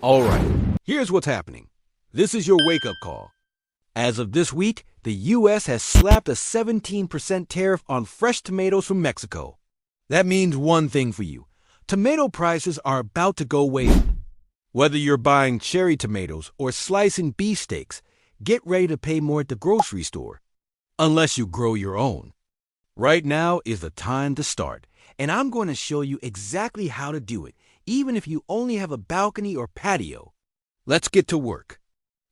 All right, here's what's happening. This is your wake-up call. As of this week, the U.S. has slapped a 17% tariff on fresh tomatoes from Mexico. That means one thing for you. Tomato prices are about to go way up. Whether you're buying cherry tomatoes or slicing beefsteaks, get ready to pay more at the grocery store. Unless you grow your own. Right now is the time to start, and I'm going to show you exactly how to do it, even if you only have a balcony or patio. Let's get to work.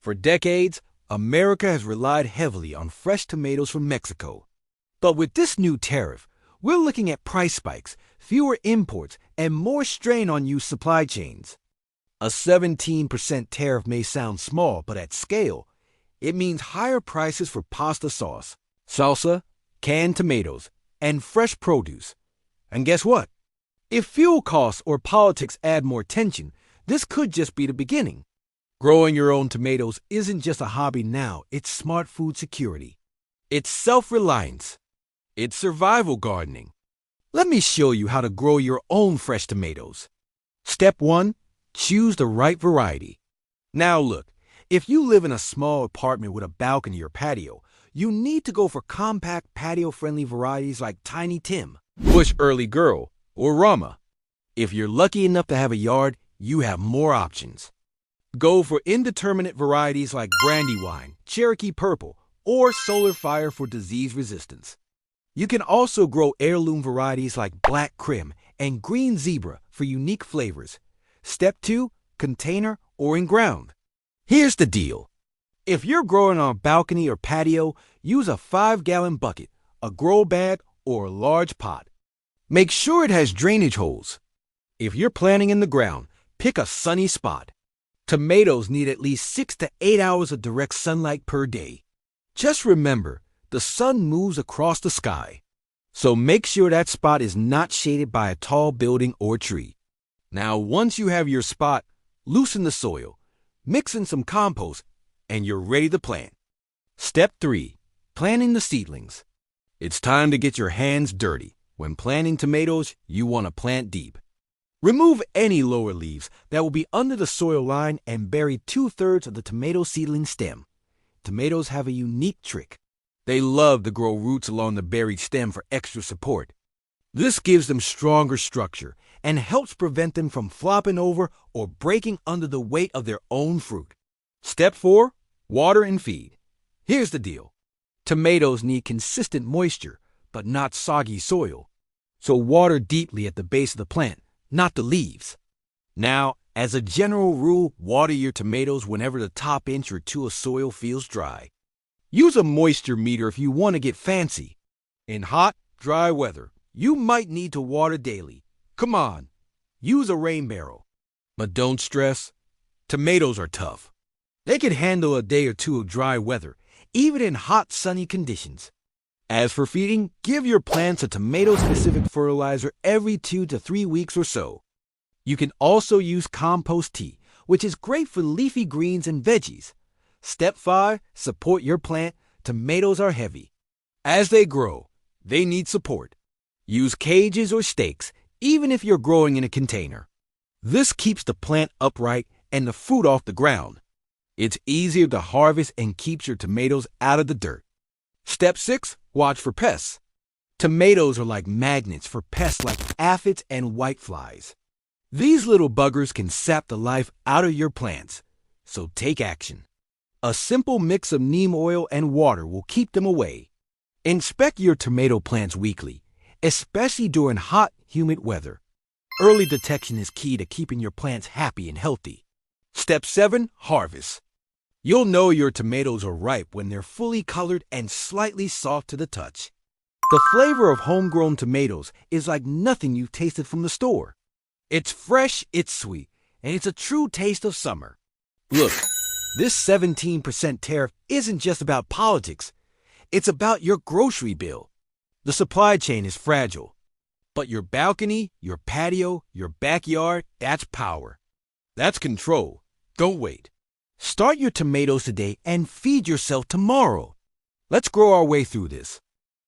For decades, America has relied heavily on fresh tomatoes from Mexico. But with this new tariff, we're looking at price spikes, fewer imports, and more strain on U.S. supply chains. A 17% tariff may sound small, but at scale, it means higher prices for pasta sauce, salsa, canned tomatoes, and fresh produce. And guess what? If fuel costs or politics add more tension, this could just be the beginning. Growing your own tomatoes isn't just a hobby now, it's smart food security. It's self-reliance. It's survival gardening. Let me show you how to grow your own fresh tomatoes. Step 1. Choose the right variety. Now look, if you live in a small apartment with a balcony or patio, you need to go for compact patio-friendly varieties like Tiny Tim, Bush Early Girl, or Rama. If you're lucky enough to have a yard, you have more options. Go for indeterminate varieties like Brandywine, Cherokee Purple, or Solar Fire for disease resistance. You can also grow heirloom varieties like Black Krim and Green Zebra for unique flavors. Step 2. Container or in ground. Here's the deal. If you're growing on a balcony or patio, use a 5-gallon bucket, a grow bag, or a large pot. Make sure it has drainage holes. If you're planting in the ground, pick a sunny spot. Tomatoes need at least 6 to 8 hours of direct sunlight per day. Just remember, the sun moves across the sky, so make sure that spot is not shaded by a tall building or tree. Now, once you have your spot, loosen the soil, mix in some compost, and you're ready to plant. Step 3. Planting the seedlings. It's time to get your hands dirty. When planting tomatoes, you want to plant deep. Remove any lower leaves that will be under the soil line and bury 2/3 of the tomato seedling stem. Tomatoes have a unique trick. They love to grow roots along the buried stem for extra support. This gives them stronger structure and helps prevent them from flopping over or breaking under the weight of their own fruit. Step 4. Water and feed. Here's the deal. Tomatoes need consistent moisture, but not soggy soil. So water deeply at the base of the plant, not the leaves. Now, as a general rule, water your tomatoes whenever the top inch or two of soil feels dry. Use a moisture meter if you want to get fancy. In hot, dry weather, you might need to water daily. Come on, use a rain barrel. But don't stress. Tomatoes are tough. They can handle a day or two of dry weather, even in hot, sunny conditions. As for feeding, give your plants a tomato-specific fertilizer every 2 to 3 weeks or so. You can also use compost tea, which is great for leafy greens and veggies. Step 5. Support your plant. Tomatoes are heavy. As they grow, they need support. Use cages or stakes, even if you're growing in a container. This keeps the plant upright and the fruit off the ground. It's easier to harvest and keeps your tomatoes out of the dirt. Step 6. Watch for pests. Tomatoes are like magnets for pests like aphids and whiteflies. These little buggers can sap the life out of your plants, so take action. A simple mix of neem oil and water will keep them away. Inspect your tomato plants weekly, especially during hot, humid weather. Early detection is key to keeping your plants happy and healthy. Step 7. Harvest. You'll know your tomatoes are ripe when they're fully colored and slightly soft to the touch. The flavor of homegrown tomatoes is like nothing you've tasted from the store. It's fresh, it's sweet, and it's a true taste of summer. Look, this 17% tariff isn't just about politics. It's about your grocery bill. The supply chain is fragile. But your balcony, your patio, your backyard, that's power. That's control. Don't wait. Start your tomatoes today and feed yourself tomorrow. Let's grow our way through this.